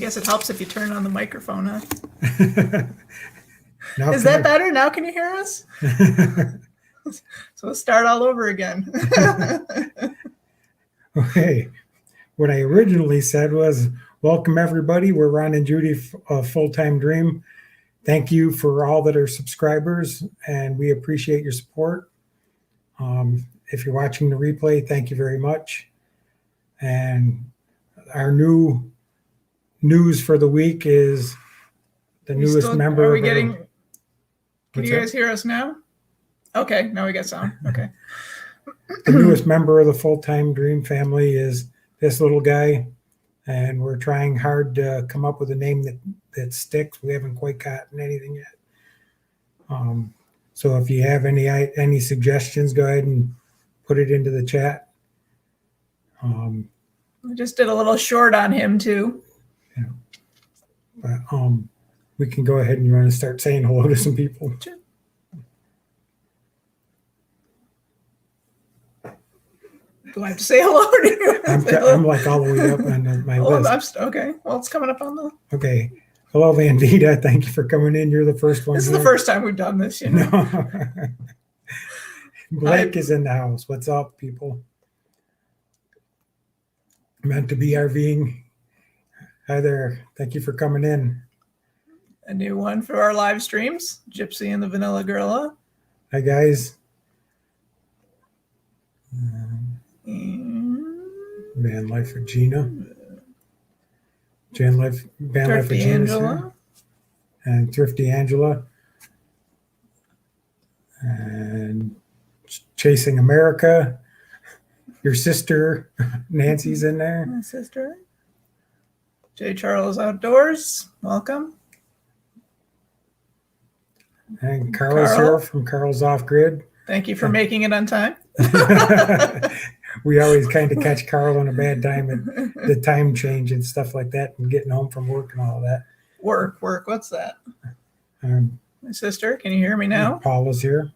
guess it helps if you turn on the microphone, huh? Is that better? Now can you hear us? So let's start all over again. Okay. What I originally said was, welcome everybody. We're Ron and Judy, Full-Time Dream. Thank you for all that are subscribers, and we appreciate your support. If you're watching the replay, thank you very much. And our new news for the week is the newest member. Are we getting? Can you guys hear us now? Okay, now we got sound. Okay. The newest member of the Full-Time Dream family is this little guy, and we're trying hard to come up with a name that sticks. We haven't quite gotten anything yet. So if you have any suggestions, go ahead and put it into the chat. We just did a little short on him too. Yeah. But we can go ahead and you want to start saying hello to some people. Sure. Do I have to say hello to you? I'm like all the way up on my list. Okay. Well, it's coming up on the. Okay. Hello, Van Vita. Thank you for coming in. You're the first one. This is the first time we've done this, you know. No. Blake is in the house. What's up, people? Meant to be RVing. Hi there. Thank you for coming in. A new one for our live streams. Gypsy and the Vanilla Gorilla. Hi, guys. Van Life for Gina. Van Life for Gina. And Thrifty Angela. And Chasing America. Your sister, Nancy's in there. My sister. J. Charles Outdoors. Welcome. And Carl's here from Carl's Off Grid. Thank you for making it on time. We always kind of catch Carl on a bad time and the time change and stuff like that and getting home from work and all that. Work. What's that? My sister, can you hear me now? Paula's here.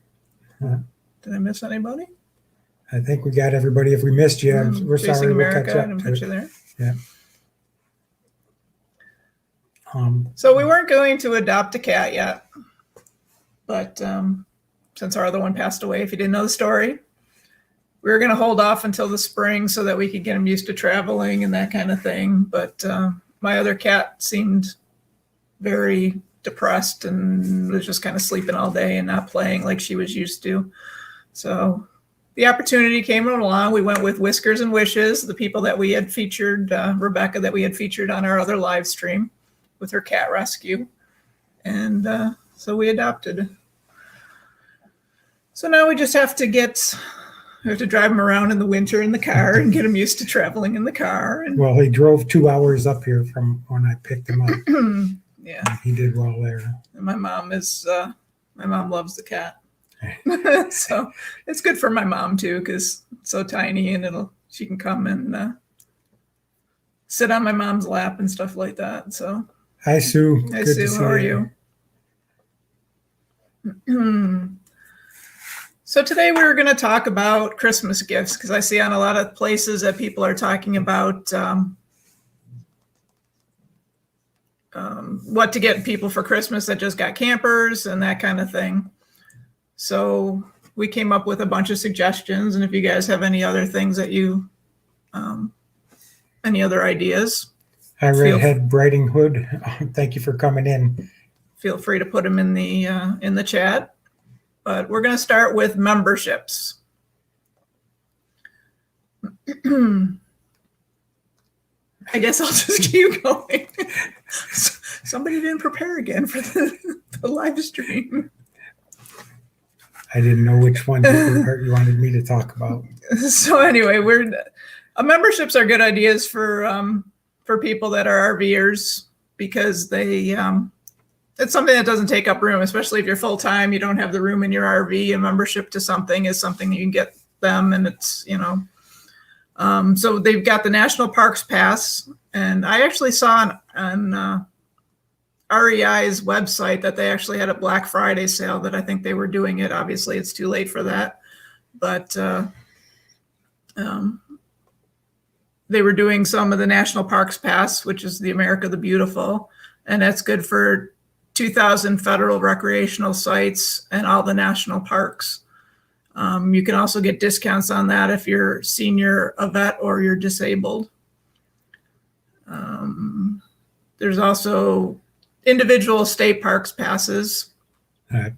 Did I miss anybody? I think we got everybody. If we missed you, we're sorry. America, we'll catch up. I didn't put you there. Yeah. So we weren't going to adopt a cat yet, but since our other one passed away, if you didn't know the story, we were going to hold off until the spring so that we could get him used to traveling and that kind of thing. But my other cat seemed very depressed and was just kind of sleeping all day and not playing like she was used to. So the opportunity came along. We went with Whiskers and Wishes, the people that we had featured, Rebecca, that we had featured on our other live stream with her cat rescue. And so we adopted. So now we just have to drive him around in the winter in the car and get him used to traveling in the car. And well, he drove 2 hours up here from when I picked him up. Yeah. He did well there. And my mom loves the cat. So it's good for my mom too, because it's so tiny and she can come and sit on my mom's lap and stuff like that. So hi, Sue. Hi, Sue. How are you? So today we're going to talk about Christmas gifts, because I see on a lot of places that people are talking about what to get people for Christmas that just got campers and that kind of thing. So we came up with a bunch of suggestions, and if you guys have any other things that you, any other ideas. Hi, Redhead Riding Hood. Thank you for coming in. Feel free to put them in the chat. But we're going to start with memberships. I guess I'll just keep going. Somebody didn't prepare again for the live stream. I didn't know which one you wanted me to talk about. So anyway, memberships are good ideas for people that are RVers, because it's something that doesn't take up room, especially if you're full time. You don't have the room in your RV. A membership to something is something that you can get them, and it's so they've got the National Parks Pass, and I actually saw on REI's website that they actually had a Black Friday sale that I think they were doing it. Obviously, it's too late for that, but they were doing some of the National Parks Pass, which is the America the Beautiful, and that's good for 2,000 federal recreational sites and all the national parks. You can also get discounts on that if you're senior, a vet, or you're disabled. There's also individual state parks passes. I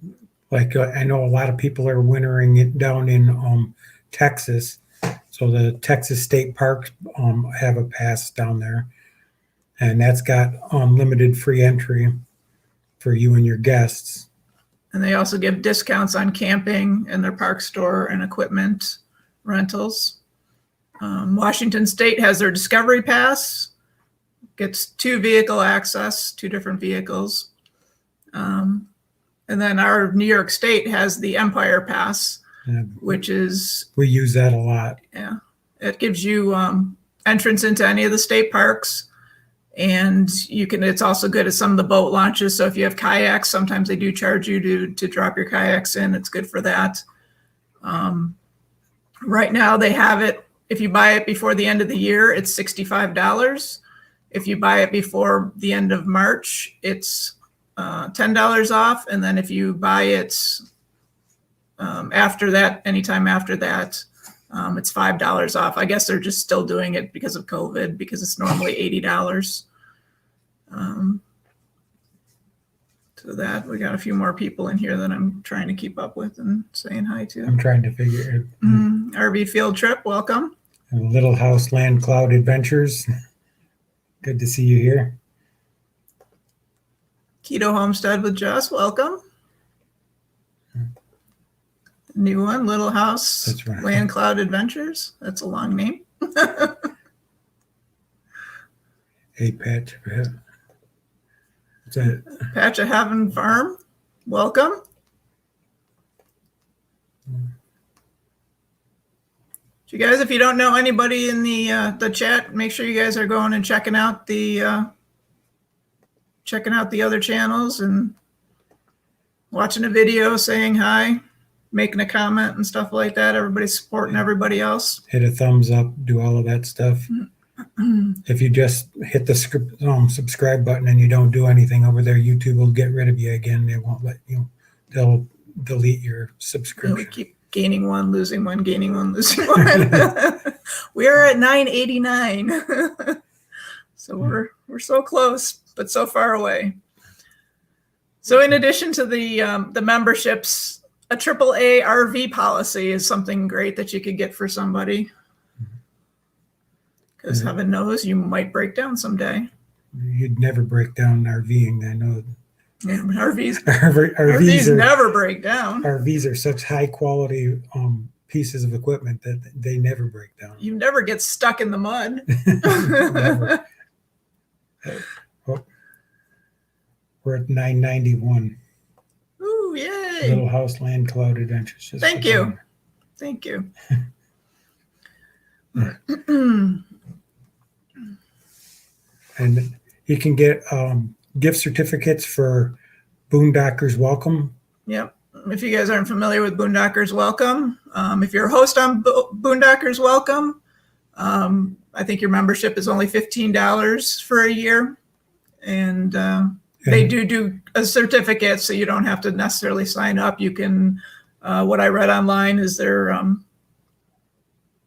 know a lot of people are wintering it down in Texas. So the Texas State Parks have a pass down there, and that's got unlimited free entry for you and your guests. And they also give discounts on camping and their park store and equipment rentals. Washington State has their Discovery Pass, gets 2 vehicle access, 2 different vehicles. And then our New York State has the Empire Pass, which is... We use that a lot. Yeah. It gives you entrance into any of the state parks. And it's also good at some of the boat launches. So if you have kayaks, sometimes they do charge you to drop your kayaks in. It's good for that. Right now they have it, if you buy it before the end of the year, it's $65. If you buy it before the end of March, it's $10 off. And then if you buy it after that, anytime after that, it's $5 off. I guess they're just still doing it because of COVID, because it's normally $80. So that we got a few more people in here that I'm trying to keep up with and saying hi to. I'm trying to figure it. RV field trip, welcome. Little House Land Cloud Adventures. Good to see you here. Keto Homestead with Jess, welcome. New one, Little House That's right. Land Cloud Adventures. That's a long name. Hey, Patch. What's that? Patch of Heaven Farm, welcome. You guys, if you don't know anybody in the chat, make sure you guys are going and checking out the other channels and watching a video, saying hi, making a comment and stuff like that. Everybody's supporting everybody else. Hit a thumbs up, do all of that stuff. If you just hit the subscribe button and you don't do anything over there, YouTube will get rid of you again. They won't let you. They'll delete your subscription. We keep gaining one, losing one, gaining one, losing one. We are at 989. So we're so close, but so far away. So in addition to the memberships, a AAA RV policy is something great that you could get for somebody. Because heaven knows you might break down someday. You'd never break down RVing, I know. Yeah, but RVs RVs never break down. RVs are such high quality pieces of equipment that they never break down. You never get stuck in the mud. Never. We're at 991. Ooh, yay. Little House Land Cloud Adventures. Thank you. Thank you. And you can get gift certificates for Boondockers Welcome. Yep. If you guys aren't familiar with Boondockers Welcome, if you're a host on Boondockers Welcome, I think your membership is only $15 for a year. And they do a certificate, so you don't have to necessarily sign up. You can, what I read online is they'll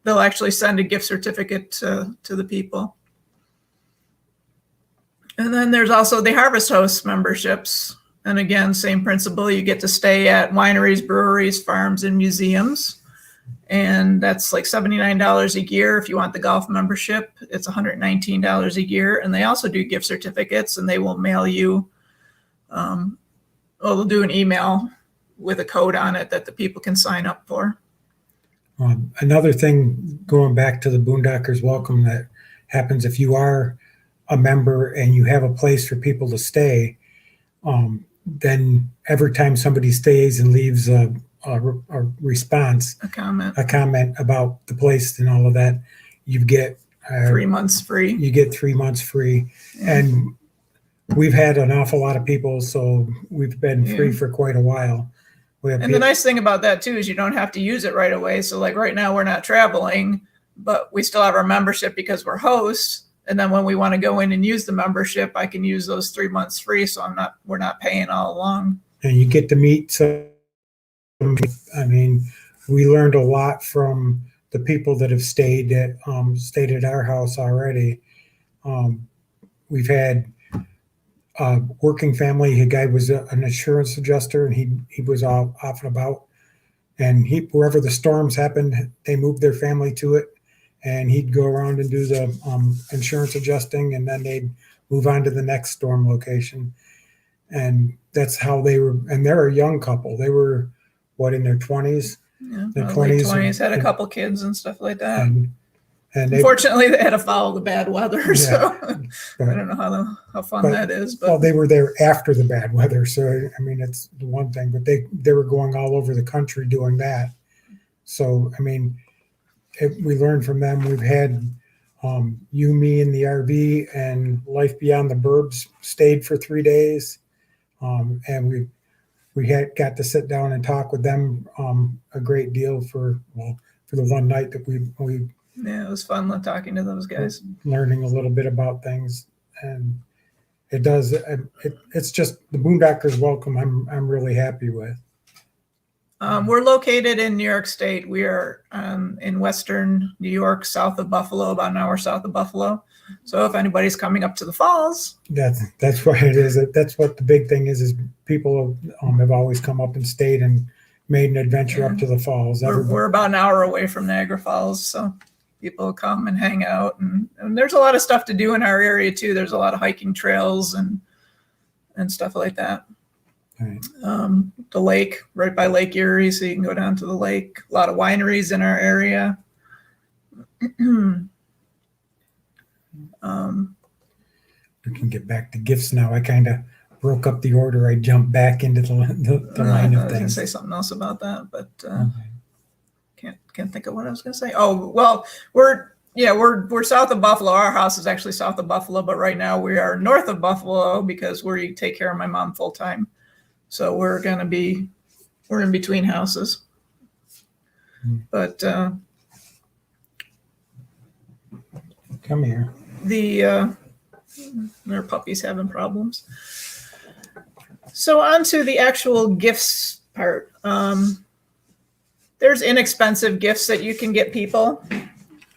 actually send a gift certificate to the people. And then there's also the Harvest Host memberships. And again, same principle. You get to stay at wineries, breweries, farms, and museums. And that's like $79 a year. If you want the golf membership, it's $119 a year. And they also do gift certificates, and they will mail you, they'll do an email with a code on it that the people can sign up for. Another thing, going back to the Boondockers Welcome, that happens if you are a member and you have a place for people to stay, then every time somebody stays and leaves a response, a comment about the place and all of that, you get 3 months free. You get 3 months free. Yeah. And we've had an awful lot of people, so we've been free for quite a while. And the nice thing about that too is you don't have to use it right away. So like right now we're not traveling, but we still have our membership because we're hosts. And then when we want to go in and use the membership, I can use those 3 months free. So we're not paying all along. And you get to meet some, I mean, we learned a lot from the people that have stayed at our house already. We've had a working family. A guy was an insurance adjuster, and he was off and about. And wherever the storms happened, they moved their family to it, and he'd go around and do the insurance adjusting, and then they'd move on to the next storm location. And that's how they were. And they're a young couple. They were, in their 20s? Yeah, Their late 20s. 20s, had a couple kids and stuff like that. And unfortunately, they had to follow the bad weather. Yeah, So but, I don't know how fun that is. But well, they were there after the bad weather. So, I mean, it's the one thing. But they were going all over the country doing that. So, I mean, we learned from them. We've had you, me, and the RV and Life Beyond the Burbs stayed for 3 days. And we got to sit down and talk with them a great deal for the one night that we yeah, it was fun talking to those guys. Learning a little bit about things, and it's just the Boondockers welcome. I'm really happy with. We're located in New York State. We are in Western New York, south of Buffalo, about an hour south of Buffalo. So if anybody's coming up to the falls, that's what it is. That's what the big thing is people have always come up and stayed and made an adventure up to the falls. We're about an hour away from Niagara Falls, so people come and hang out, and there's a lot of stuff to do in our area too. There's a lot of hiking trails and stuff like that. Right. The lake right by Lake Erie, so you can go down to the lake. A lot of wineries in our area. We can get back to gifts now. I kind of broke up the order. I jumped back into the line of things. I was going to say something else about that, but can't think of what I was going to say. Oh, well, we're south of Buffalo. Our house is actually south of Buffalo, but right now we are north of Buffalo because we take care of my mom full time. So we're in between houses. But come here. Their puppy's having problems. So on to the actual gifts part. There's inexpensive gifts that you can get people.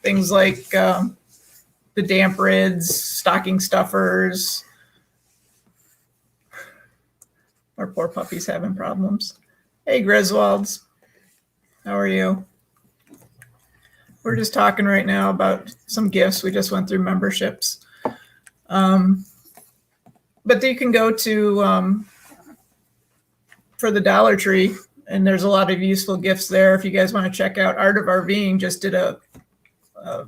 Things like the damp rids, stocking stuffers. Our poor puppy's having problems. Hey, Griswolds. How are you? We're just talking right now about some gifts. We just went through memberships. But you can go to for the Dollar Tree, and there's a lot of useful gifts there. If you guys want to check out Art of RVing, just did a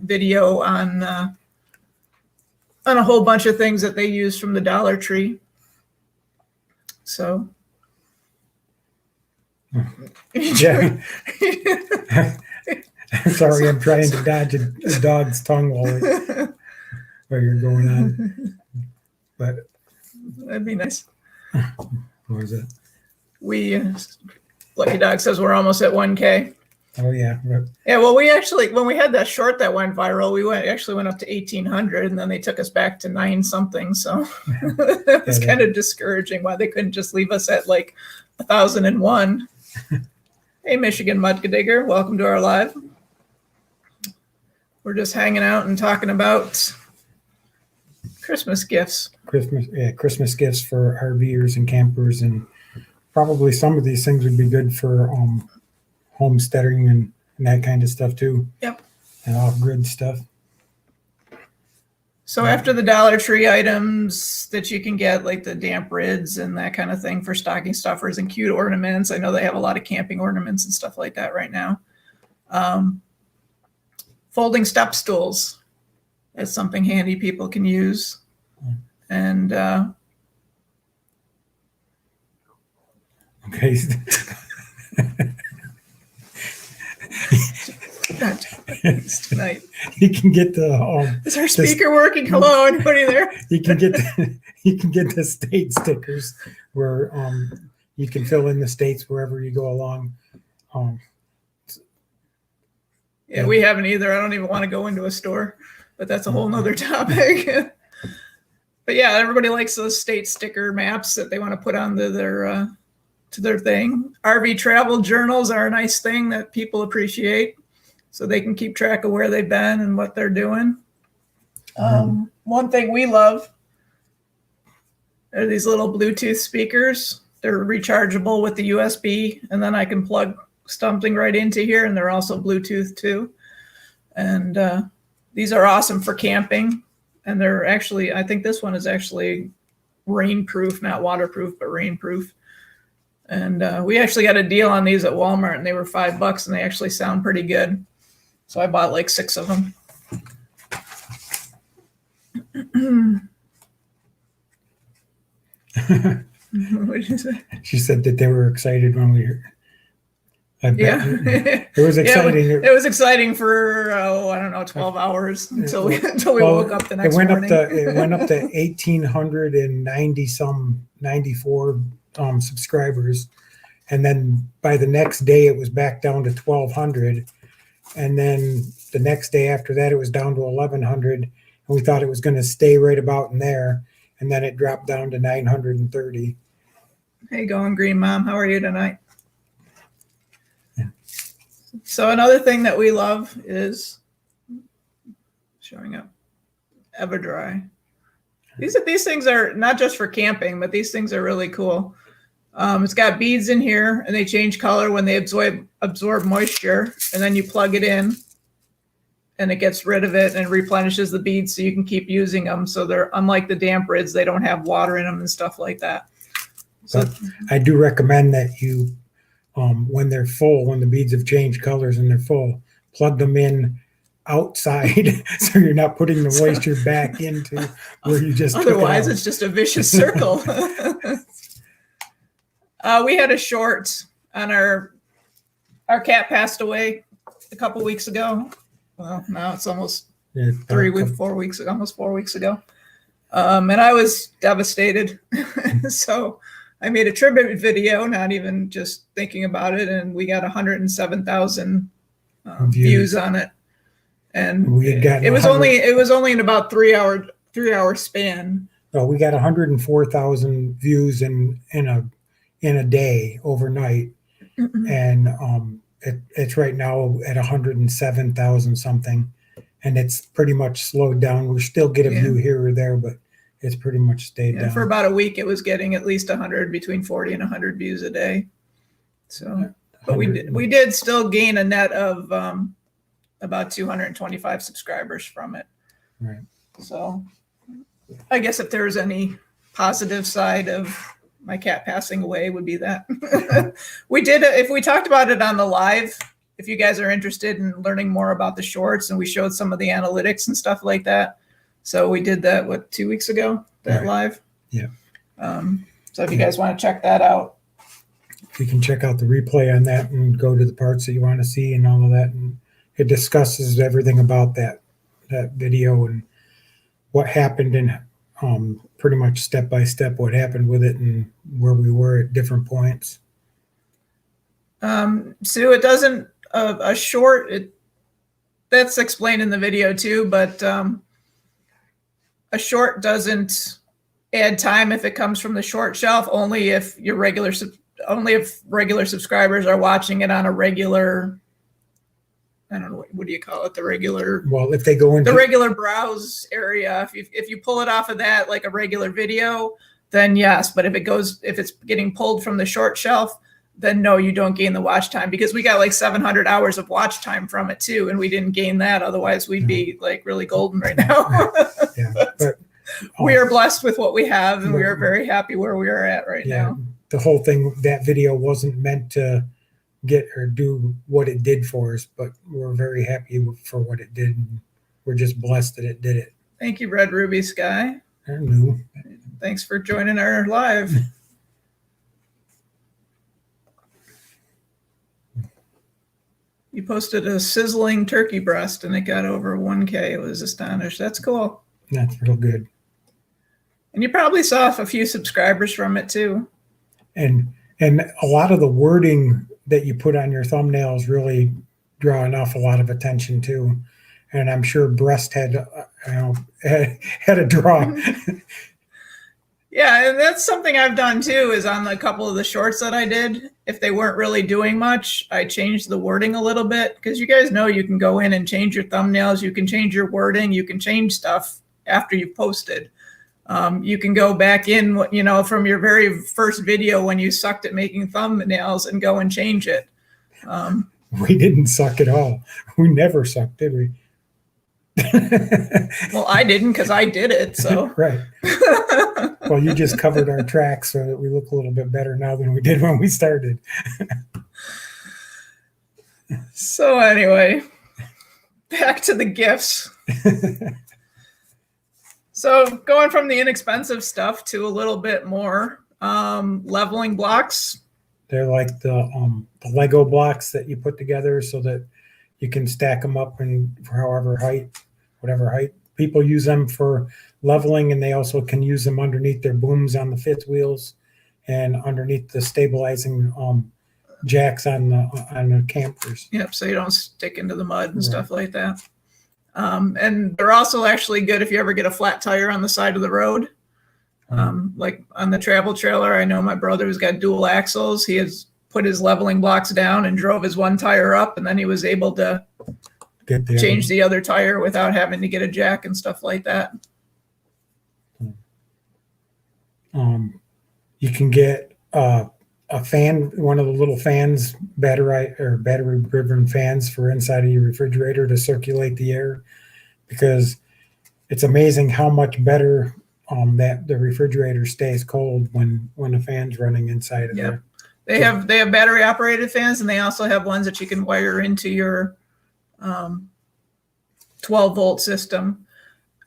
video on a whole bunch of things that they use from the Dollar Tree. So, yeah. I'm sorry, I'm trying to dodge a dog's tongue while you're going on. But that'd be nice. What was it? Lucky Dog says we're almost at 1K. Oh yeah. Yeah, well, when we had that short that went viral, we actually went up to 1,800, and then they took us back to 9 something. So it was kind of discouraging why they couldn't just leave us at like 1,001. Hey, Michigan Mud Digger, welcome to our live. We're just hanging out and talking about Christmas gifts. Christmas gifts for RVers and campers, and probably some of these things would be good for homesteading and that kind of stuff too. Yep. And off-grid stuff. So after the Dollar Tree items that you can get, like the damp rids and that kind of thing for stocking stuffers and cute ornaments. I know they have a lot of camping ornaments and stuff like that right now. Folding step stools is something handy people can use. And okay. Tonight. You can get the is our speaker working? Hello, anybody there? You can get the state stickers where you can fill in the states wherever you go along. Yeah, we haven't either. I don't even want to go into a store, but that's a whole nother topic. But yeah, everybody likes those state sticker maps that they want to put on to their thing. RV travel journals are a nice thing that people appreciate, so they can keep track of where they've been and what they're doing. One thing we love are these little Bluetooth speakers. They're rechargeable with the USB, and then I can plug something right into here, and they're also Bluetooth too. And these are awesome for camping. And they're actually, I think this one is actually rainproof, not waterproof, but rainproof. And we actually got a deal on these at Walmart, and they were $5, and they actually sound pretty good. So I bought like 6 of them. What did you say? She said that they were excited when we heard. Yeah, it was exciting. Yeah, it was exciting for I don't know, 12 hours until we woke up the next morning. It went up to 1,894 subscribers, and then by the next day it was back down to 1,200, and then the next day after that it was down to 1,100, and we thought it was going to stay right about in there, and then it dropped down to 930. Hey, going green mom, how are you tonight? So another thing that we love is showing up EverDry. These things are not just for camping, but these things are really cool. It's got beads in here, and they change color when they absorb moisture, and then you plug it in, and it gets rid of it and replenishes the beads, so you can keep using them. So they're unlike the damp rids; they don't have water in them and stuff like that. So I do recommend that you. When they're full, when the beads have changed colors and they're full, plug them in outside so you're not putting the moisture back into where you just otherwise it's just a vicious circle. We had a short on our cat passed away a couple weeks ago. Well, now it's almost 4 weeks ago, almost 4 weeks ago. And I was devastated. So I made a tribute video, not even just thinking about it, and we got 107,000 views on it. And we had gotten it was only in about 3 hour span. Oh, we got 104,000 views in a day overnight, and it's right now at 107,000 something, and it's pretty much slowed down. We still get a view here or there, but it's pretty much stayed down. For about a week, it was getting at least 100, between 40 and 100 views a day. So, but we did still gain a net of about 225 subscribers from it. Right. So, I guess if there's any positive side of my cat passing away, would be that we did. If we talked about it on the live, if you guys are interested in learning more about the shorts, and we showed some of the analytics and stuff like that. So we did that, 2 weeks ago, that live? Yeah. So if you guys want to check that out. You can check out the replay on that and go to the parts that you want to see and all of that. And it discusses everything about that video and what happened, and pretty much step by step what happened with it and where we were at different points. Sue, it doesn't, a short, that's explained in the video too, but a short doesn't add time if it comes from the short shelf, only if regular subscribers are watching it on a regular, I don't know, what do you call it? The regular, well, if they go into the regular browse area, if you pull it off of that, like a regular video, then yes. But if it's getting pulled from the short shelf, then no, you don't gain the watch time, because we got like 700 hours of watch time from it too, and we didn't gain that. Otherwise, we'd be like really golden right now. Yeah, but we are blessed with what we have, and we are very happy where we are at right now. The whole thing, that video wasn't meant to get or do what it did for us, but we're very happy for what it did. We're just blessed that it did it. Thank you, Red Ruby Sky. I knew. Thanks for joining our live. You posted a sizzling turkey breast, and it got over 1K. It was astonished. That's cool. That's real good. And you probably saw a few subscribers from it too. And a lot of the wording that you put on your thumbnails really draw an awful lot of attention too. And I'm sure breast had a draw. Yeah, and that's something I've done too, is on a couple of the shorts that I did. If they weren't really doing much, I changed the wording a little bit, because you guys know you can go in and change your thumbnails, you can change your wording, you can change stuff after you've posted. You can go back in, from your very first video when you sucked at making thumbnails and go and change it. We didn't suck at all. We never sucked, did we? Well, I didn't, because I did it, so. Right. Well, you just covered our tracks so that we look a little bit better now than we did when we started. So anyway, back to the gifts. So going from the inexpensive stuff to a little bit more leveling blocks. They're like the Lego blocks that you put together so that you can stack them up and for whatever height. People use them for leveling, and they also can use them underneath their booms on the fifth wheels and underneath the stabilizing jacks on the campers. Yep, so you don't stick into the mud and stuff like that. And they're also actually good if you ever get a flat tire on the side of the road. Like on the travel trailer, I know my brother who's got dual axles. He has put his leveling blocks down and drove his one tire up, and then he was able to change the other tire without having to get a jack and stuff like that. You can get a fan, one of the little fans, battery-driven fans for inside of your refrigerator to circulate the air, because it's amazing how much better that the refrigerator stays cold when the fan's running inside of there. They have battery operated fans, and they also have ones that you can wire into your 12-volt system.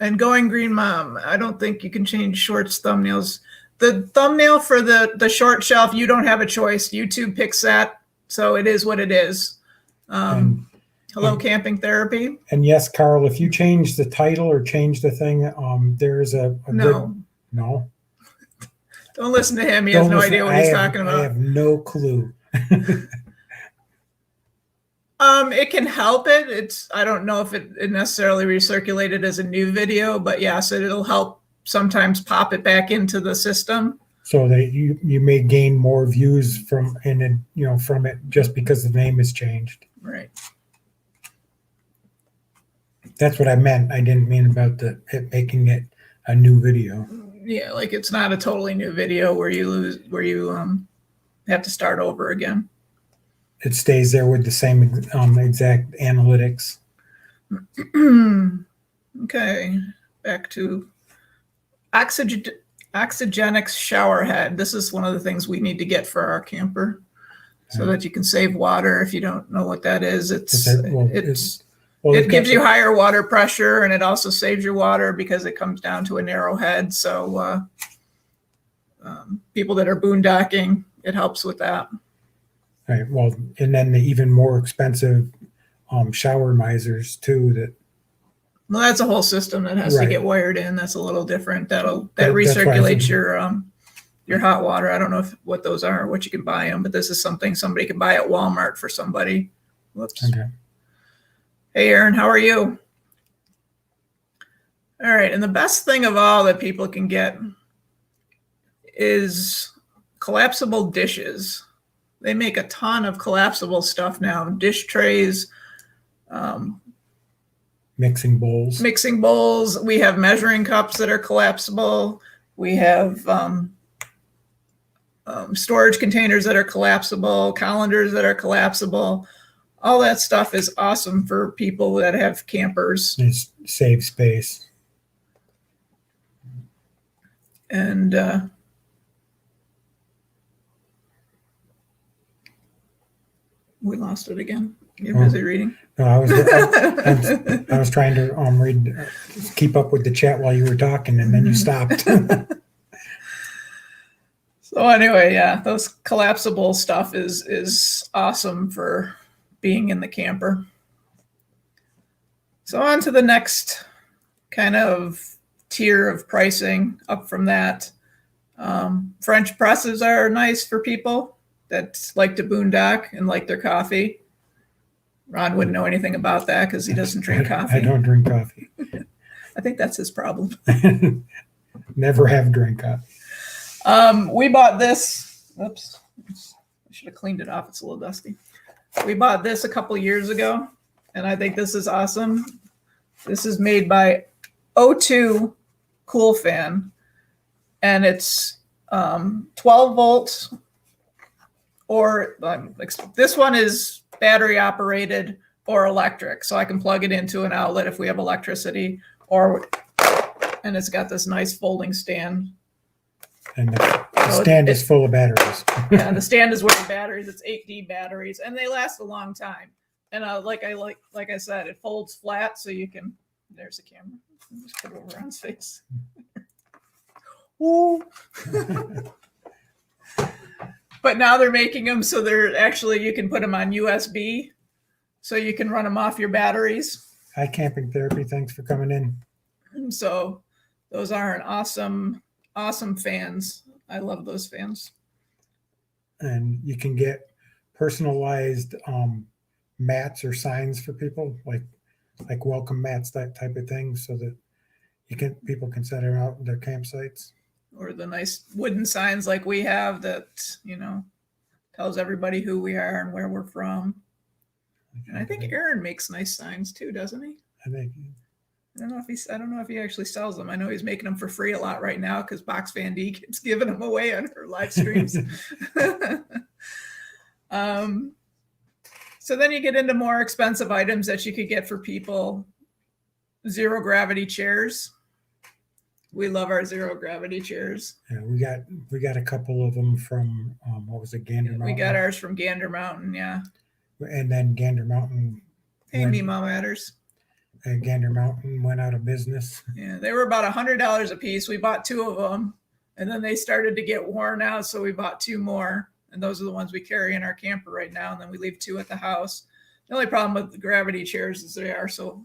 And Going Green Mom, I don't think you can change shorts thumbnails. The thumbnail for the short shelf, you don't have a choice. YouTube picks that, so it is what it is. Hello, Camping Therapy. And yes, Carl, if you change the title or change the thing, there's a no. No. Don't listen to him. He has no idea what he's talking about. I have no clue. It can help it. I don't know if it necessarily recirculated as a new video, but yes, it'll help sometimes pop it back into the system. So that you may gain more views from it just because the name has changed. Right. That's what I meant. I didn't mean about it making it a new video. Yeah, like it's not a totally new video where you have to start over again. It stays there with the same exact analytics. Okay, back to Oxygenics shower head. This is one of the things we need to get for our camper, so that you can save water. If you don't know what that is, it gives you higher water pressure, and it also saves your water because it comes down to a narrow head. So people that are boondocking, it helps with that. Right. Well, and then the even more expensive shower misers too. Well, that's a whole system that has to get wired in. That's a little different. That recirculates your hot water. I don't know what those are, what you can buy them, but this is something somebody can buy at Walmart for somebody. Whoops. Okay. Hey, Aaron, how are you? All right. And the best thing of all that people can get is collapsible dishes. They make a ton of collapsible stuff now. Dish trays, mixing bowls. We have measuring cups that are collapsible. We have storage containers that are collapsible, colanders that are collapsible. All that stuff is awesome for people that have campers. It saves space. And we lost it again. You're busy reading. No, I was trying to keep up with the chat while you were talking, and then you stopped. So anyway, yeah, those collapsible stuff is awesome for being in the camper. So on to the next kind of tier of pricing up from that. French presses are nice for people that like to boondock and like their coffee. Ron wouldn't know anything about that because he doesn't drink coffee. I don't drink coffee. I think that's his problem. Never have drank coffee. We bought this. Oops. I should have cleaned it off. It's a little dusty. We bought this a couple years ago, and I think this is awesome. This is made by O2 Cool Fan, and it's 12 volts, or this one is battery operated or electric, so I can plug it into an outlet if we have electricity, and it's got this nice folding stand. And the stand is full of batteries. Yeah, the stand is full of batteries. It's 8D batteries, and they last a long time. And like I said, it folds flat, so you can. There's the camera. Just put it over on his face. Ooh. But now they're making them so they're actually, you can put them on USB, so you can run them off your batteries. Hi, Camping Therapy. Thanks for coming in. And so those are an awesome fans. I love those fans. And you can get personalized mats or signs for people, like welcome mats, that type of thing, so that people can set them out in their campsites. Or the nice wooden signs like we have that, tells everybody who we are and where we're from. And I think Aaron makes nice signs too, doesn't he? I think. I don't know if he actually sells them. I know he's making them for free a lot right now because Box Fan D keeps giving them away on her live streams. So then you get into more expensive items that you could get for people. Zero gravity chairs. We love our zero gravity chairs. Yeah, we got a couple of them from what was it, Gander Mountain? We got ours from Gander Mountain, yeah. And then Gander Mountain. Hey, me mom matters. And Gander Mountain went out of business. Yeah, they were about $100 a piece. We bought 2 of them, and then they started to get worn out, so we bought 2 more. And those are the ones we carry in our camper right now, and then we leave 2 at the house. The only problem with the gravity chairs is they are so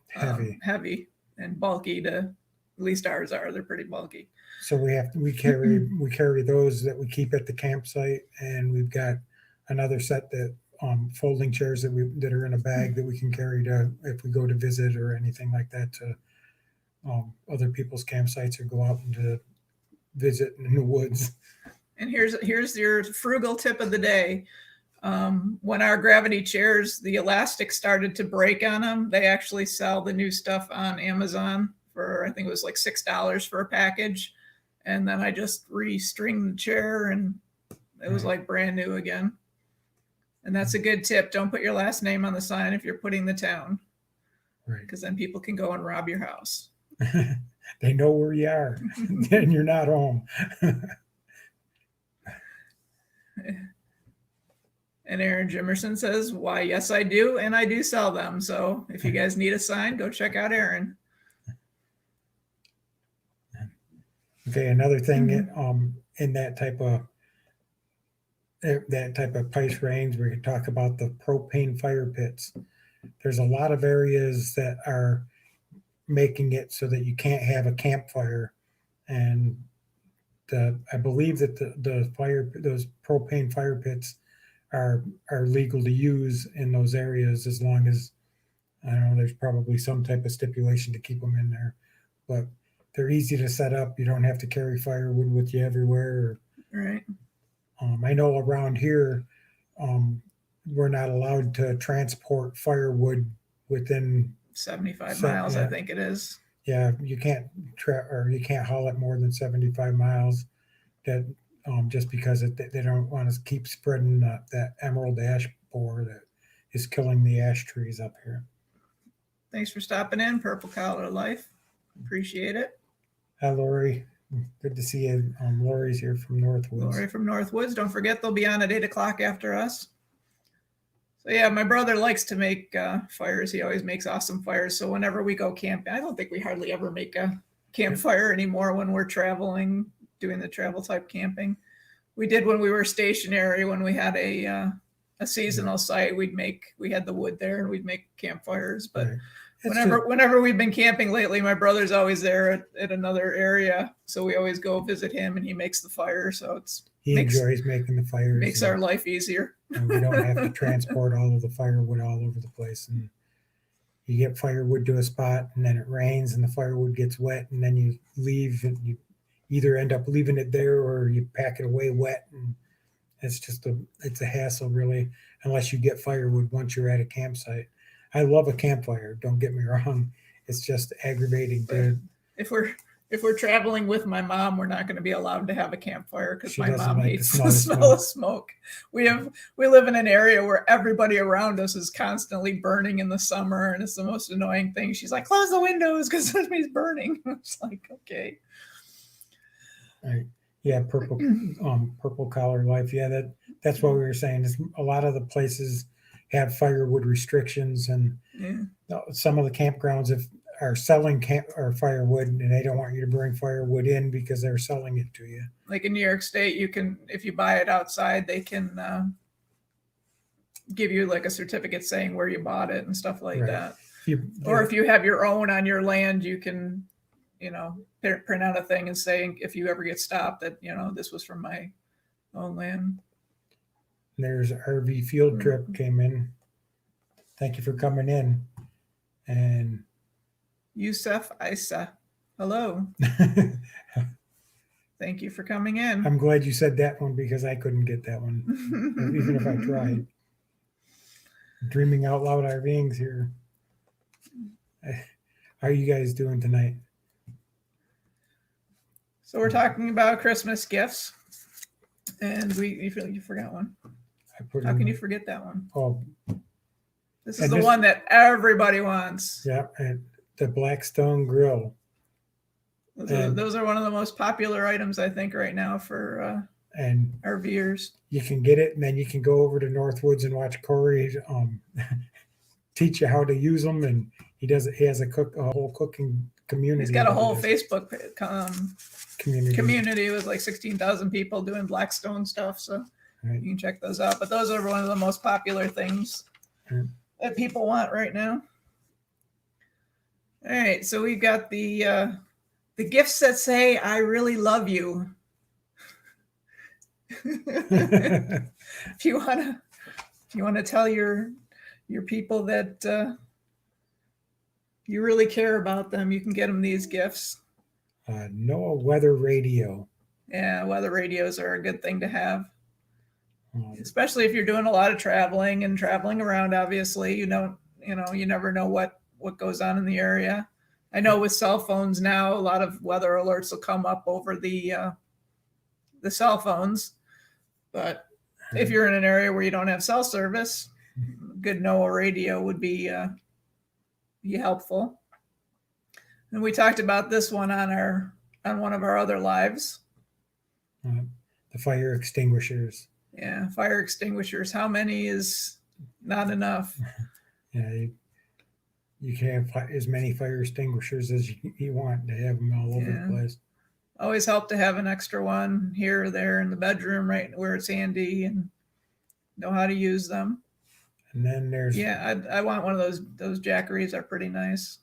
heavy and bulky. At least ours are. They're pretty bulky. So we carry those that we keep at the campsite, and we've got another set that folding chairs that are in a bag that we can carry to if we go to visit or anything like that to other people's campsites or go out and to visit in the woods. And here's your frugal tip of the day. When our gravity chairs, the elastic started to break on them, they actually sell the new stuff on Amazon for, I think it was like $6 for a package. And then I just restring the chair and it was like brand new again. And that's a good tip. Don't put your last name on the sign if you're putting the town. Right. Because then people can go and rob your house. They know where you are and you're not home. And Aaron Jimerson says, why, yes, I do. And I do sell them. So if you guys need a sign, go check out Aaron. Okay. Another thing in that type of price range, we could talk about the propane fire pits. There's a lot of areas that are making it so that you can't have a campfire. And I believe that those propane fire pits are legal to use in those areas as long as, I don't know, there's probably some type of stipulation to keep them in there, but they're easy to set up. You don't have to carry firewood with you everywhere. Right. I know around here, we're not allowed to transport firewood within 75 miles, I think it is. Yeah, you can't you can't haul it more than 75 miles. That just because they don't want to keep spreading that emerald ash borer that is killing the ash trees up here. Thanks for stopping in, Purple Collar Life. Appreciate it. Hi, Lori. Good to see you. Lori's here from Northwoods. Lori from Northwoods. Don't forget, they'll be on at 8 o'clock after us. So yeah, my brother likes to make fires. He always makes awesome fires. So whenever we go camping, I don't think we hardly ever make a campfire anymore when we're traveling, doing the travel type camping. We did when we were stationary, when we had a seasonal site, we had the wood there and we'd make campfires. But right. Whenever we've been camping lately, my brother's always there at another area. So we always go visit him and he makes the fire. So He enjoys making the fires. Makes our life easier. And we don't have to transport all of the firewood all over the place. And you get firewood to a spot, and then it rains, and the firewood gets wet, and then you leave, and you either end up leaving it there or you pack it away wet, and it's a hassle, really, unless you get firewood once you're at a campsite. I love a campfire, don't get me wrong. It's just aggravating to. If we're traveling with my mom, we're not going to be allowed to have a campfire because my mom like hates the smell of smoke. We live in an area where everybody around us is constantly burning in the summer, and it's the most annoying thing. She's like, "Close the windows because it's burning." It's like, okay. Right. Yeah, purple collar life. Yeah, that's what we were saying. Is a lot of the places have firewood restrictions, and some of the campgrounds are selling firewood, and they don't want you to bring firewood in because they're selling it to you. Like in New York State, you can, if you buy it outside, they can give you like a certificate saying where you bought it and stuff like that. Or if you have your own on your land, you can, print out a thing and say, if you ever get stopped, that, this was from my own land. There's RV field trip came in. Thank you for coming in. And Yusuf Isa, hello. Thank you for coming in. I'm glad you said that one because I couldn't get that one, even if I tried. Dreaming out loud RVing's here. How are you guys doing tonight? So we're talking about Christmas gifts, and you forgot one. How can you forget that one? Oh, this is the one that everybody wants. Yeah, and the Blackstone grill. Those are one of the most popular items, I think, right now for RVers. You can get it, and then you can go over to Northwoods and watch Corey teach you how to use them. And he has a whole cooking community. He's got a whole Facebook community with like 16,000 people doing Blackstone stuff. So you can check those out. But those are one of the most popular things that people want right now. All right, so we've got the gifts that say "I really love you." If you want to tell your people that you really care about them, you can get them these gifts. Noaa weather radio. Yeah, weather radios are a good thing to have, especially if you're doing a lot of traveling around. Obviously, you never know what goes on in the area. I know with cell phones now, a lot of weather alerts will come up over the cell phones. But if you're in an area where you don't have cell service, good Noaa radio would be helpful. And we talked about this one on one of our other lives. The fire extinguishers. Yeah, fire extinguishers. How many is not enough? Yeah, you can have as many fire extinguishers as you want to have them all over the place. Always help to have an extra one here or there in the bedroom, right where it's handy, and know how to use them. And then there's I want one of those. Those Jackeries are pretty nice.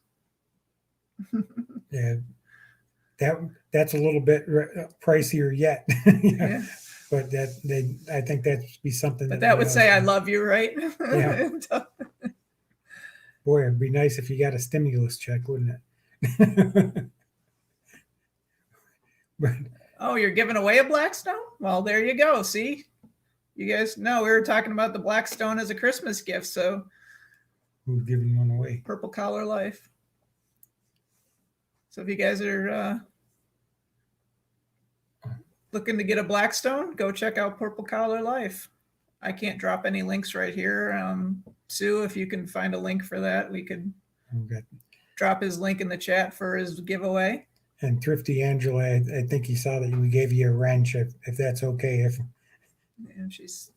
Yeah, that's a little bit pricier yet. Yeah. But I think that'd be something. But that would say "I love you," right? Yeah. Boy, it'd be nice if you got a stimulus check, wouldn't it? But, oh, you're giving away a Blackstone? Well, there you go. See, you guys know we were talking about the Blackstone as a Christmas gift. So who's giving one away? Purple Collar Life. So if you guys are looking to get a Blackstone, go check out Purple Collar Life. I can't drop any links right here. Sue, if you can find a link for that, we could drop his link in the chat for his giveaway. And Thrifty Angela, I think he saw that we gave you a wrench, if that's okay. And she's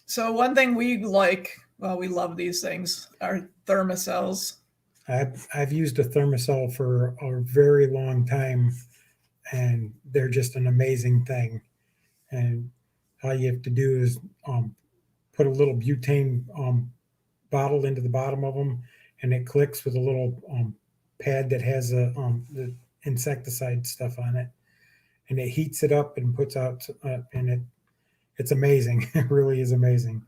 so one thing we like, well, we love these things, are thermocells. I've used a thermocell for a very long time, and they're just an amazing thing. And all you have to do is put a little butane bottle into the bottom of them, and it clicks with a little pad that has the insecticide stuff on it, and it heats it up and puts out, and it's amazing. It really is amazing.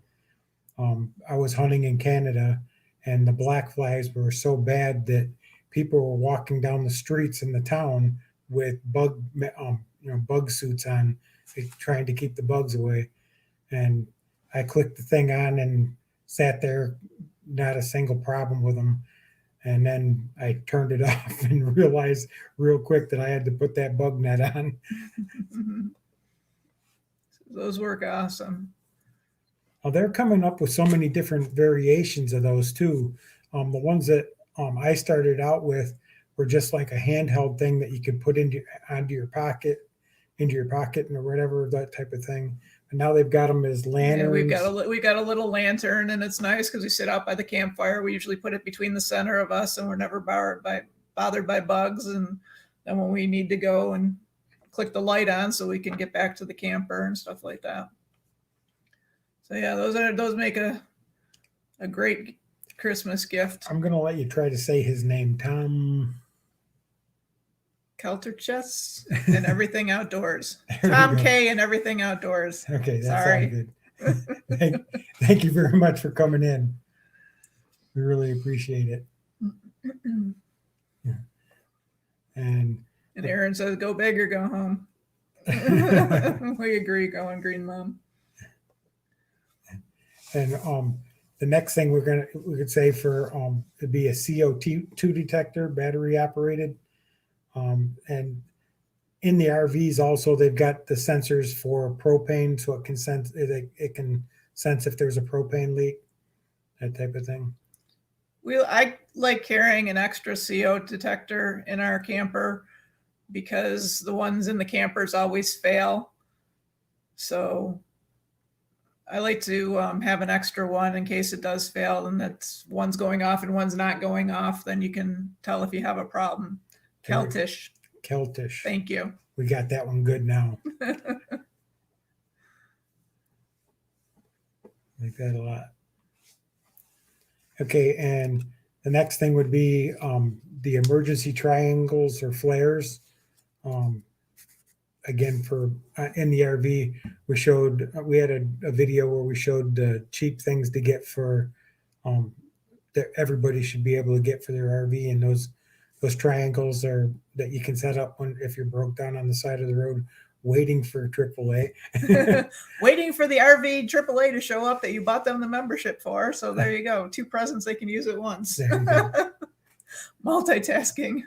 I was hunting in Canada, and the black flies were so bad that people were walking down the streets in the town with bug suits on, trying to keep the bugs away. And I clicked the thing on and sat there, not a single problem with them. And then I turned it off and realized real quick that I had to put that bug net on. Those work awesome. Well, they're coming up with so many different variations of those too. The ones that I started out with were just like a handheld thing that you could put into your pocket, or whatever, that type of thing. And now they've got them as lanterns. Yeah, we got a little lantern, and it's nice because we sit out by the campfire. We usually put it between the center of us, and we're never bothered by bugs. And then when we need to go and click the light on, so we can get back to the camper and stuff like that. So yeah, those make a great Christmas gift. I'm gonna let you try to say his name, Tom. Kelterchess and Everything Outdoors. Tom K and Everything Outdoors. Okay, that sounds good. Thank you very much for coming in. We really appreciate it. Yeah. And Aaron says, "Go big or go home." We agree. Going green, Mom. And the next thing we could say for it'd be a CO2 detector, battery operated. And in the RVs also, they've got the sensors for propane, so it can sense if there's a propane leak, that type of thing. I like carrying an extra CO detector in our camper because the ones in the campers always fail. So I like to have an extra one in case it does fail, and that's one's going off and one's not going off. Then you can tell if you have a problem. Keltish. Thank you. We got that one good now. Like that a lot. Okay, and the next thing would be the emergency triangles or flares. Again, for in the RV, we had a video where we showed the cheap things to get for that everybody should be able to get for their RV, and those triangles are that you can set up if you're broke down on the side of the road, waiting for AAA. Waiting for the RV AAA to show up that you bought them the membership for. So there you go. 2 presents they can use at once. Multitasking.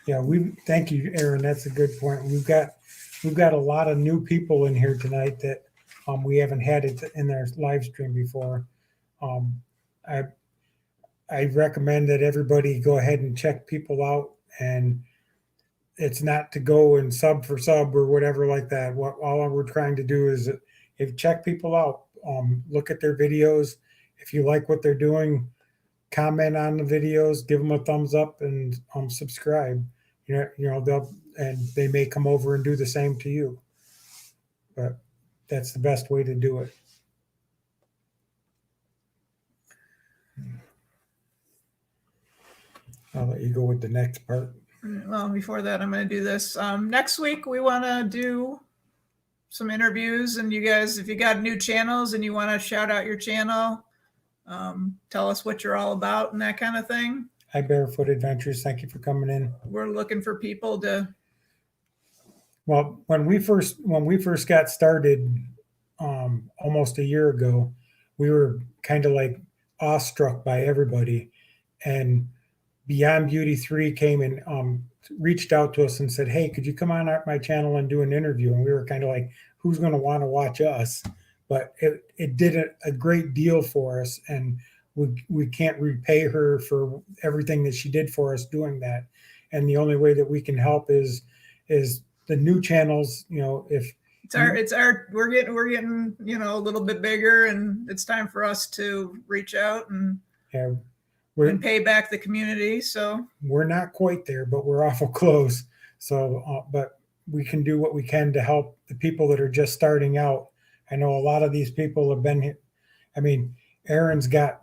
Yeah, thank you, Aaron. That's a good point. We've got a lot of new people in here tonight that we haven't had it in their live stream before. I recommend that everybody go ahead and check people out, and it's not to go and sub for sub or whatever like that. All we're trying to do is check people out, look at their videos. If you like what they're doing, comment on the videos, give them a thumbs up, and subscribe. They may come over and do the same to you, but that's the best way to do it. I'll let you go with the next part. Well, before that, I'm going to do this. Next week, we want to do some interviews. And you guys, if you got new channels and you want to shout out your channel, tell us what you're all about and that kind of thing. Hi, Barefoot Adventures. Thank you for coming in. We're looking for people to. Well, when we first got started, almost a year ago, we were kind of like awestruck by everybody, and Beyond Beauty 3 came and reached out to us and said, "Hey, could you come on my channel and do an interview?" And we were kind of like, "Who's going to want to watch us?" But it did a great deal for us, and we can't repay her for everything that she did for us doing that. And the only way that we can help is the new channels. If we're getting a little bit bigger, and it's time for us to reach out and pay back the community. So we're not quite there, but we're awful close. So, but we can do what we can to help the people that are just starting out. I know a lot of these people have been here. I mean, Aaron's got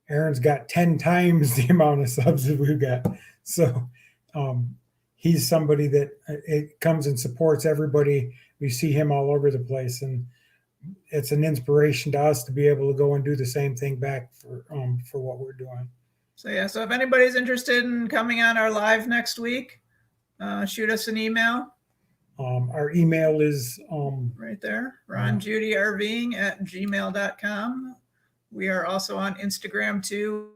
10 times the amount of subs that we've got. So he's somebody that it comes and supports everybody. We see him all over the place, and it's an inspiration to us to be able to go and do the same thing back for what we're doing. So yeah, so if anybody's interested in coming on our live next week, shoot us an email. Our email is right there, ronjudyrving@gmail.com. We are also on Instagram too.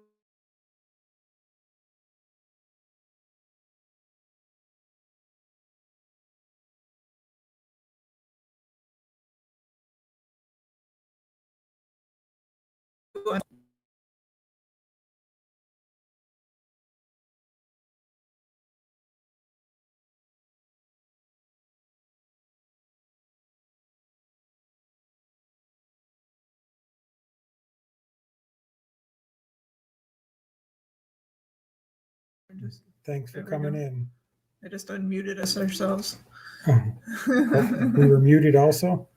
thanks for coming in. I just unmuted us ourselves. Oh, we were muted also?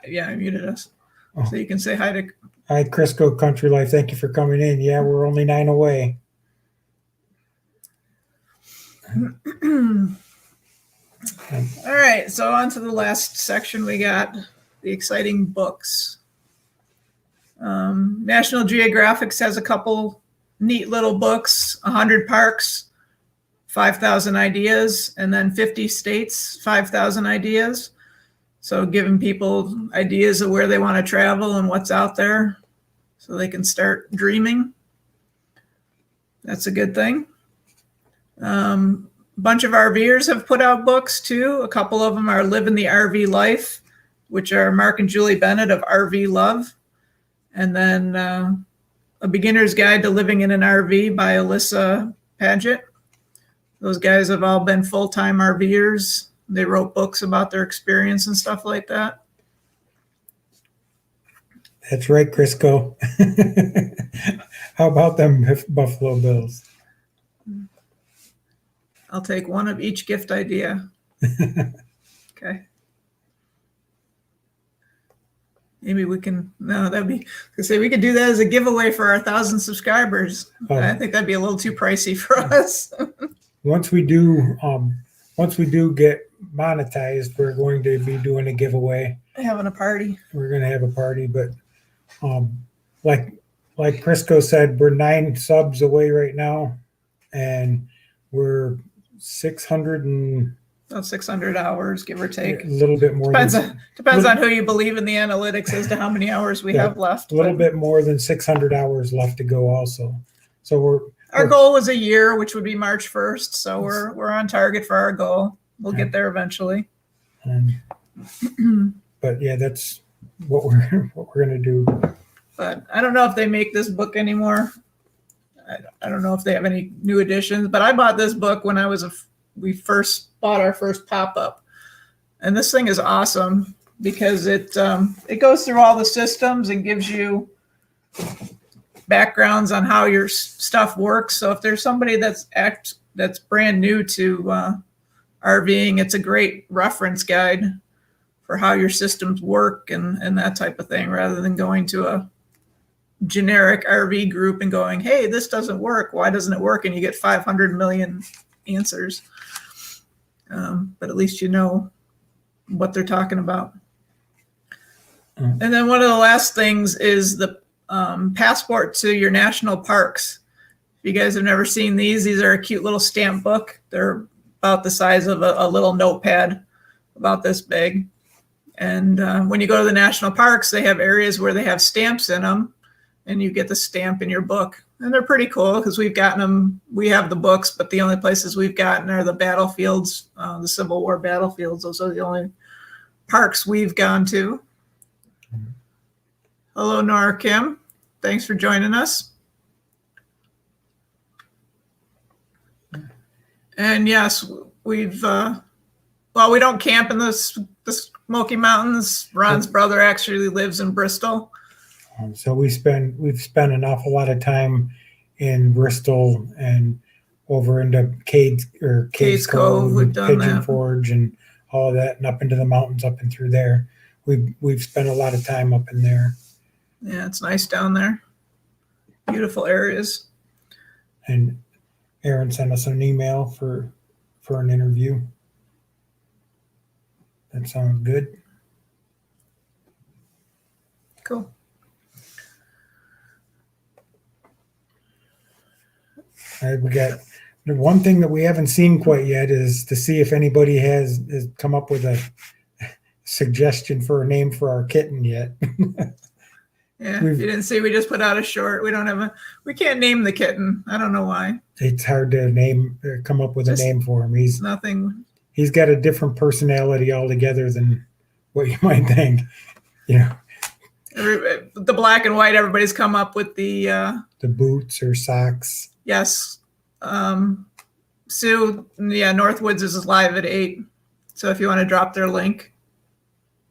Yeah, I muted us. Oh. So you can say hi to... Hi, Crisco Country Life. Thank you for coming in. Yeah, we're only 9 away. All right, so on to the last section. We got the exciting books. National Geographic has a couple neat little books, 100 Parks, 5,000 Ideas, and then 50 States, 5,000 Ideas. So giving people ideas of where they want to travel and what's out there so they can start dreaming. That's a good thing. Bunch of RVers have put out books too. A couple of them are Living the RV Life, which are Mark and Julie Bennett of RV Love. And then A Beginner's Guide to Living in an RV by Alyssa Paget. Those guys have all been full-time RVers. They wrote books about their experience and stuff like that. That's right, Crisco. How about them Buffalo Bills? I'll take one of each gift idea. Okay. Maybe we can, no, that'd be, I say we could do that as a giveaway for our 1,000 subscribers. I think that'd be a little too pricey for us. Once we do get monetized, we're going to be doing a giveaway. Having a party. We're going to have a party, but like Crisco said, we're 9 subs away right now, and we're 600 about 600 hours, give or take. A little bit more. Depends on who you believe in the analytics as to how many hours we have left. A little bit more than 600 hours left to go also. So our goal was a year, which would be March 1st. So we're on target for our goal. We'll get there eventually. But yeah, that's what we're going to do. But I don't know if they make this book anymore. I don't know if they have any new editions, but I bought this book when we first bought our first pop-up. And this thing is awesome because it goes through all the systems and gives you backgrounds on how your stuff works. So if there's somebody that's brand new to RVing, it's a great reference guide for how your systems work and that type of thing, rather than going to a generic RV group and going, hey, this doesn't work. Why doesn't it work? And you get 500 million answers. But at least you know what they're talking about. And then one of the last things is the passport to your national parks. If you guys have never seen these are a cute little stamp book. They're about the size of a little notepad, about this big. And when you go to the national parks, they have areas where they have stamps in them, and you get the stamp in your book. And they're pretty cool because we've gotten them. We have the books, but the only places we've gotten are the battlefields, the Civil War battlefields. Those are the only parks we've gone to. Hello, Noaa Kim. Thanks for joining us. And yes, we've, we don't camp in the Smoky Mountains. Ron's brother actually lives in Bristol. So we've spent an awful lot of time in Bristol and over into Cades Cove, we've done Pigeon that. Forge, and all of that, and up into the mountains, up and through there. We've spent a lot of time up in there. Yeah, it's nice down there. Beautiful areas. And Aaron sent us an email for for an interview. That sounds good. Cool. All right, we got the one thing that we haven't seen quite yet is to see if anybody has come up with a suggestion for a name for our kitten yet. Yeah, if you didn't see, we just put out a short. We can't name the kitten. I don't know why. It's hard to come up with a name for him. He's got a different personality altogether than what you might think. Yeah. The black and white, everybody's come up with the boots or socks. Yes. Sue, Northwoods is live at 8. So if you want to drop their link,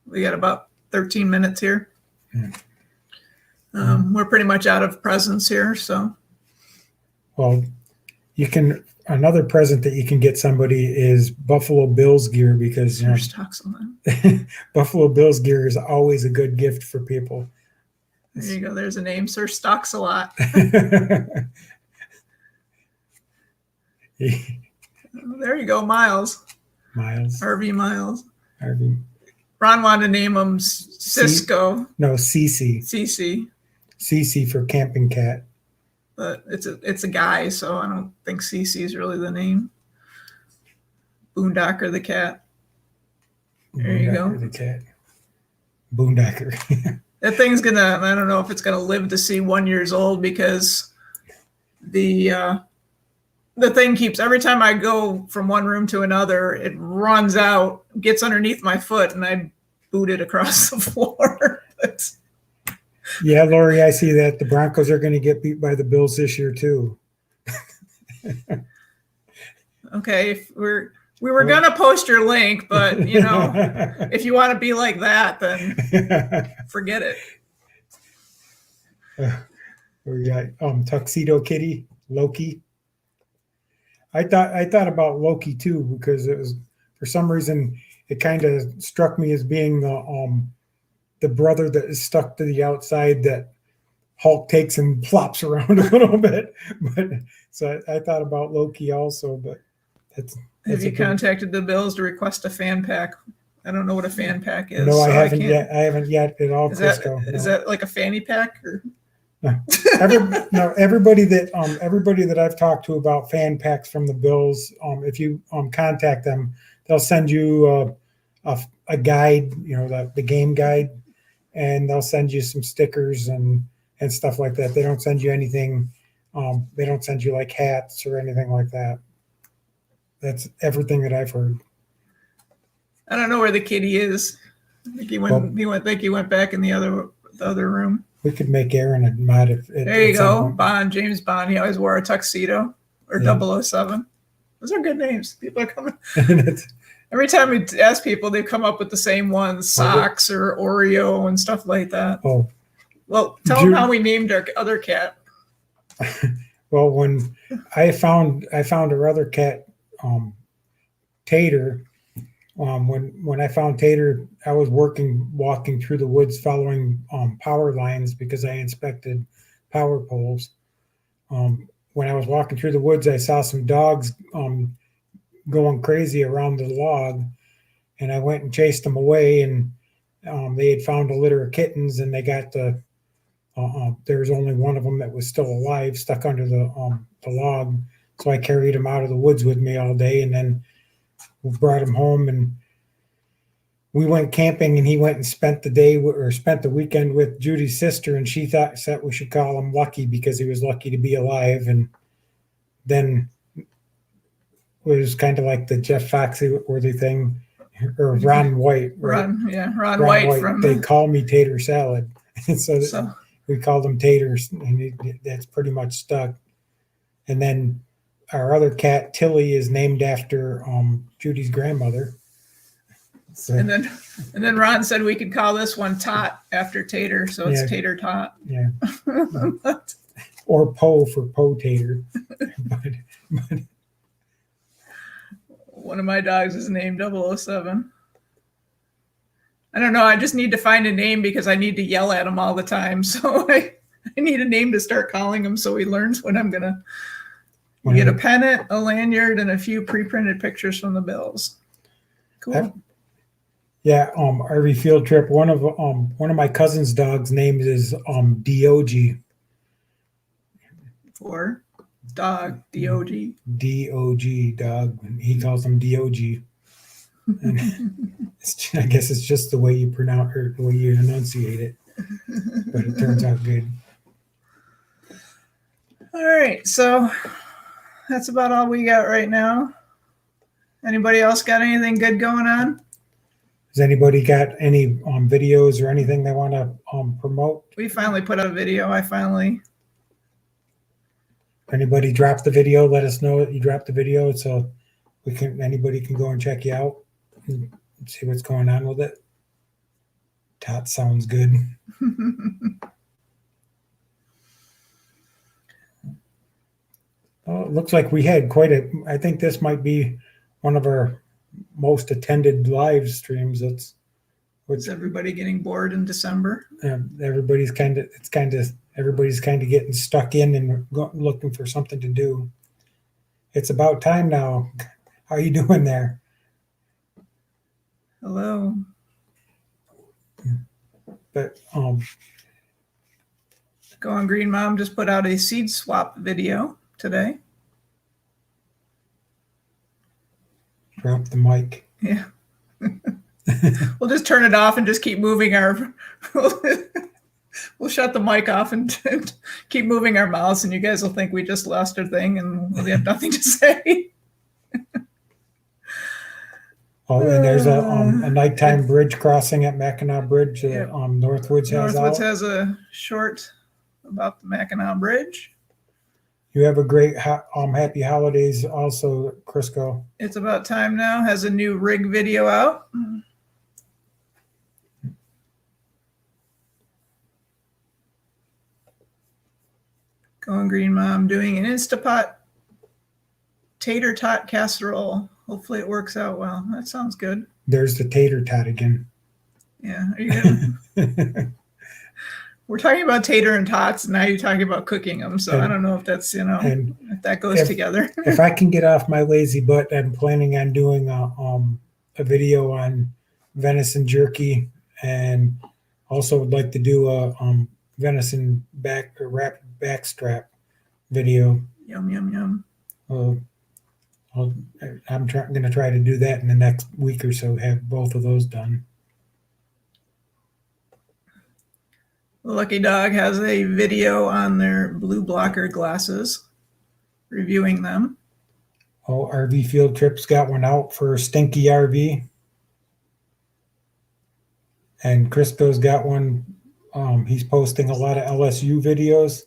we got about 13 minutes here. Yeah. We're pretty much out of presents here, so. Well, another present that you can get somebody is Buffalo Bills gear, because Buffalo Bills gear is always a good gift for people. There you go. There's a name, Sir Stocks a Lot. There you go, Miles. RV Miles. RV. Ron wanted to name him Cisco. No, Cece. Cece for camping cat. But it's a guy, so I don't think Cece is really the name. Boondocker the cat. There you go. The cat. Boondocker. That thing's I don't know if it's gonna live to see 1 year old, because the thing keeps, every time I go from one room to another, it runs out, gets underneath my foot, and I boot it across the floor. Yeah, Lori, I see that. The Broncos are going to get beat by the Bills this year too. Okay, if we were going to post your link, but if you want to be like that, then forget it. We got Tuxedo Kitty, Loki. I thought about Loki too, because it was, for some reason, it kind of struck me as being the brother that is stuck to the outside that Hulk takes and flops around a little bit. But so I thought about Loki also. But have you contacted the Bills to request a fan pack? I don't know what a fan pack is. No, I haven't yet. I haven't yet at all. Is that like a fanny pack or? No. Everybody that I've talked to about fan packs from the Bills, if you contact them, they'll send you a guide, the game guide, and they'll send you some stickers and stuff like that. They don't send you anything. They don't send you like hats or anything like that. That's everything that I've heard. I don't know where the kitty is. I think he went back in the other room. We could make Aaron a mod. There you go. Bond, James Bond. He always wore a tuxedo, or 007. Those are good names. People are coming. Every time we ask people, they come up with the same ones, socks or Oreo and stuff like that. Oh. Well, tell them how we named our other cat. Well, when I found our other cat, Tater. When I found Tater, I was walking through the woods following power lines, because I inspected power poles. When I was walking through the woods, I saw some dogs going crazy around the log, and I went and chased them away, and they had found a litter of kittens, and they got there was only one of them that was still alive, stuck under the log. So I carried him out of the woods with me all day, and then we brought him home, and we went camping, and he went and spent the weekend with Judy's sister, and she thought we should call him Lucky because he was lucky to be alive. And then it was kind of like the Jeff Foxworthy thing, or Ron White. Right? Ron White from. They call me Tater Salad, and so we called him Taters, and that's pretty much stuck. And then our other cat, Tilly, is named after Judy's grandmother. So, and then Ron said we could call this one Tot after Tater, so it's Tater Tot. Yeah. Or Poe for Tater. but one of my dogs is named 007. I don't know. I just need to find a name because I need to yell at him all the time. So I need a name to start calling him so he learns when I'm going to You get a pennant, a lanyard, and a few pre-printed pictures from the bills. Cool. Yeah, RV field trip. One of my cousin's dog's name is DOG. For dog, DOG. DOG dog. He calls him DOG. And I guess it's just the way you pronounce or the way you enunciate it. But it turns out good. All right, so that's about all we got right now. Anybody else got anything good going on? Has anybody got any videos or anything they want to promote? We finally put out a video. Anybody drop the video? Let us know that you dropped the video, so anybody can go and check you out and see what's going on with it. That sounds good. Well, it looks like we had I think this might be one of our most attended live streams. Is everybody getting bored in December? Everybody's kind of getting stuck in and looking for something to do. It's about time now. How are you doing there? Hello. But Going Green Mom just put out a seed swap video today. Drop the mic. Yeah. We'll just turn it off and just keep moving we'll shut the mic off and keep moving our mouths, and you guys will think we just lost our thing and we have nothing to say. Oh, and there's a nighttime bridge crossing at Mackinac Bridge. Northwoods has a short about the Mackinac Bridge. You have a great happy holidays also, Crisco. It's About Time Now has a new rig video out. Going Green Mom doing an Instapot tater tot casserole. Hopefully it works out well. That sounds good. There's the tater tot again. Yeah. Are you gonna... We're talking about tater and tots, and now you're talking about cooking them. So I don't know if that's, if that goes together. If I can get off my lazy butt, I'm planning on doing a video on venison jerky, and also would like to do a venison wrapped backstrap video. Yum, yum, yum. I'm going to try to do that in the next week or so, have both of those done. The Lucky Dog has a video on their blue blocker glasses, reviewing them. Oh, RV Field Trip's got one out for Stinky RV. And Crisco's got one. He's posting a lot of LSU videos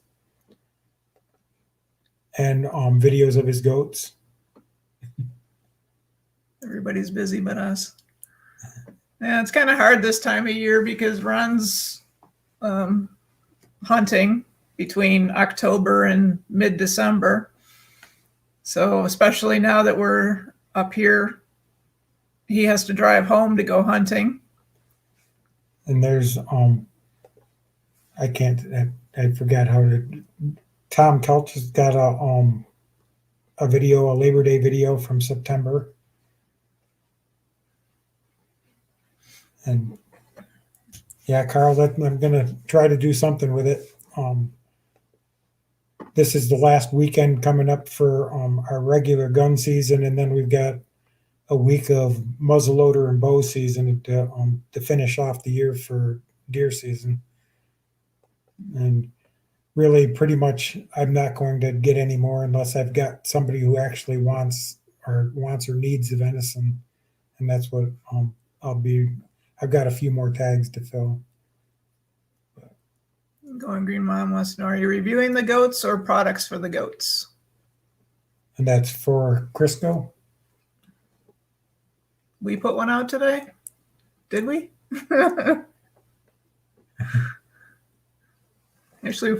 and videos of his goats. Everybody's busy but us. Yeah, it's kind of hard this time of year because Ron's hunting between October and mid-December. So especially now that we're up here, he has to drive home to go hunting. And there's I forgot how to. Tom Kelch has got a video, a Labor Day video from September. And yeah, Carl, I'm going to try to do something with it. This is the last weekend coming up for our regular gun season, and then we've got a week of muzzleloader and bow season to finish off the year for deer season. And really, pretty much, I'm not going to get any more unless I've got somebody who actually wants or needs the venison, and that's what I'll be. I've got a few more tags to fill. Going Green Mom wants to know, are you reviewing the goats or products for the goats? And that's for Crisco. We put one out today? Did we? Actually,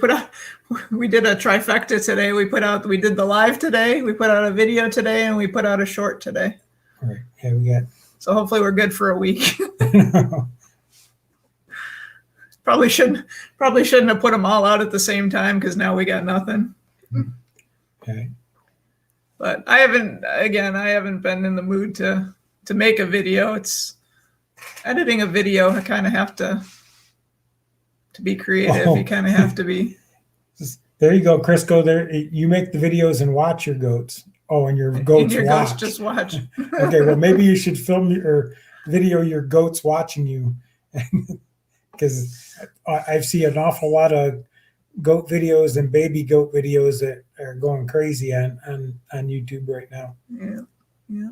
we did a trifecta today. We did the live today, we put out a video today, and we put out a short today. All right. Yeah, we got. So hopefully we're good for a week. Probably shouldn't have put them all out at the same time because now we got nothing. Okay. But I haven't been in the mood to make a video. It's editing a video. I kind of have to be creative. Oh. You kind of have to be. There you go, Crisco. There, you make the videos and watch your goats. Oh, and your goats Your watch. goats just watch. Okay, well, maybe you should film or video your goats watching you, because I see an awful lot of goat videos and baby goat videos that are going crazy on YouTube right now. Yeah, yeah.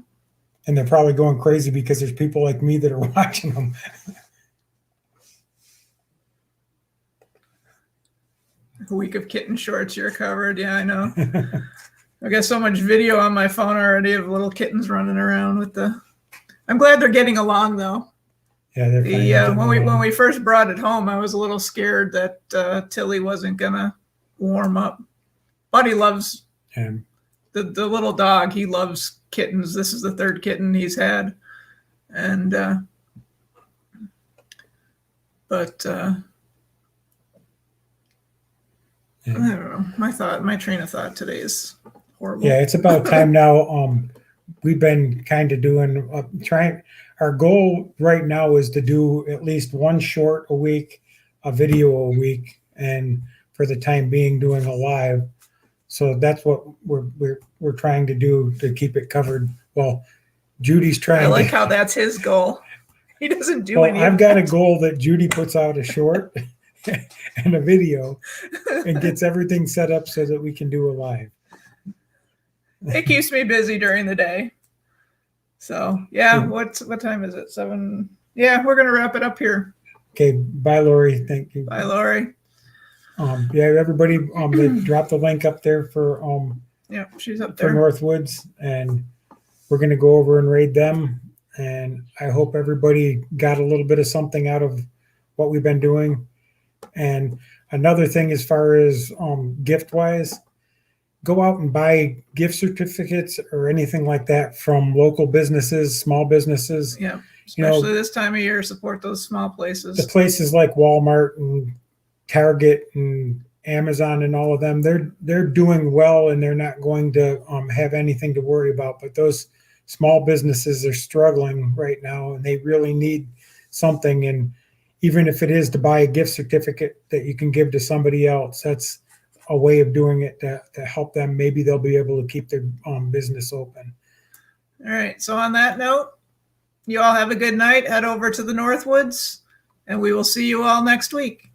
And they're probably going crazy because there's people like me that are watching them. A week of kitten shorts you're covered. Yeah, I know. I got so much video on my phone already of little kittens running around with the. I'm glad they're getting along though. Yeah, they're when we first brought it home, I was a little scared that Tilly wasn't gonna warm up. Buddy loves the little dog. He loves kittens. This is the third kitten he's had, and I don't know. My train of thought today is horrible. Yeah, it's about time now. We've been kind of doing trying. Our goal right now is to do at least one short a week, a video a week, and for the time being, doing a live. So that's what we're trying to do to keep it covered. Well, Judy's trying. I like how that's his goal. He doesn't do anything. I've got a goal that Judy puts out a short and a video and gets everything set up so that we can do a live. It keeps me busy during the day. So yeah, what time is it? 7. Yeah, we're gonna wrap it up here. Okay, bye, Lori. Thank you. Bye, Lori. Yeah, everybody. They dropped the link up there for yeah, she's up there for Northwoods, and we're gonna go over and raid them. And I hope everybody got a little bit of something out of what we've been doing. And another thing, as far as gift wise, go out and buy gift certificates or anything like that from local businesses, small businesses. Yeah, especially this time of year, support those small places. The places like Walmart and Target and Amazon and all of them, they're doing well, and they're not going to have anything to worry about. But those small businesses are struggling right now, and they really need something. And even if it is to buy a gift certificate that you can give to somebody else, that's a way of doing it to help them. Maybe they'll be able to keep their business open. All right. So on that note, you all have a good night. Head over to the Northwoods, and we will see you all next week.